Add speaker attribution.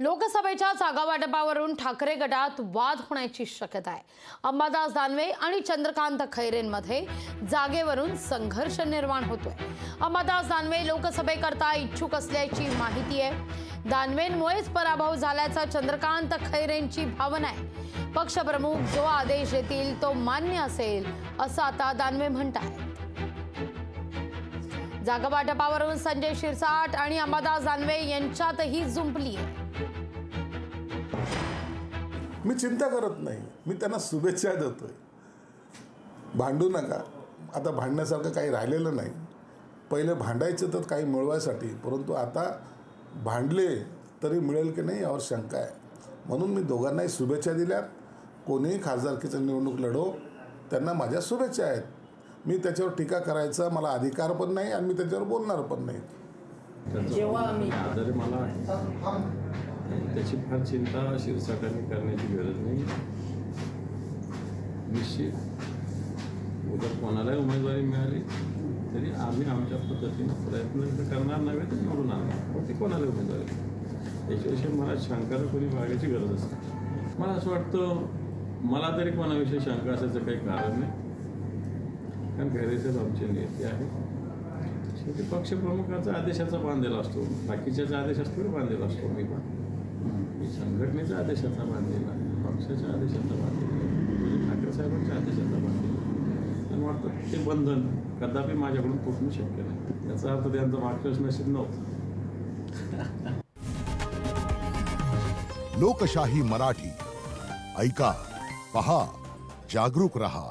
Speaker 1: लोकसभेच्या जागा वाटपावरून ठाकरे गटात वाद होण्याची शक्यता आहे। अंबादास दानवे आणि चंद्रकांत खैरेंमध्ये जागेवरून संघर्ष निर्माण होतोय। अंबादास दानवे लोकसभेकरता इच्छुक असल्याची माहिती आहे। दानवेंमुळेच पराभव झाल्याचा चंद्रकांत खैरेंची भावना आहे। पक्षप्रमुख जो आदेश देतील तो मान्य असेल असं आता दानवे म्हणतात। जागा वाटपावरून संजय शिरसाट आणि अंबादास दानवे यांच्यातही जुंपली आहे।
Speaker 2: मी चिंता करत नाही, मी त्यांना शुभेच्छा देतोय। भांडू नका, आता भांडण्यासारखं काही राहिलेलं नाही। पहिले भांडायचं तर काही मिळवायसाठी, परंतु आता भांडले तरी मिळेल की नाही यावर शंका आहे। म्हणून मी दोघांनाही शुभेच्छा दिल्या। कोणीही खासदारकीची निवडणूक लढो, त्यांना माझ्या शुभेच्छा आहेत। मी त्याच्यावर टीका करायचा मला अधिकार पण नाही आणि मी त्याच्यावर बोलणार पण नाही।
Speaker 3: जेव्हा आदर मला त्याची फार चिंता शिरसाटांनी करण्याची गरज नाही। निश्चित उद्या कोणालाही उमेदवारी मिळाली तरी आम्ही आमच्या पद्धतीने प्रयत्न करणार नव्हे तर निवडून आणणार। ते कोणाला उमेदवारी याच्याविषयी मला शंका कोणी बाळगायची गरज असते। मला असं वाटतं मला तरी कोणाविषयी शंका असायचं काही कारण नाही, कारण खैरेसाहेब आमचे नेते आहेत। शेवटी पक्षप्रमुखाचा आदेशाचा बांधलेला असतो, बाकीच्याचा आदेश असतो बांधलेला असतो। मी संघटनेचा आदेशाचा बांधलेला, पक्षाच्या आदेशाचा बांधलेला, ठाकरे साहेबांच्या आदेशाचा बांधलेला। आणि वाटतं ते बंधन कदापि माझ्याकडून तुटणं शक्य नाही। याचा अर्थ त्यांचं मागचंच नशीब नव्हतं।
Speaker 4: लोकशाही मराठी ऐका, पहा, जागरूक रहा।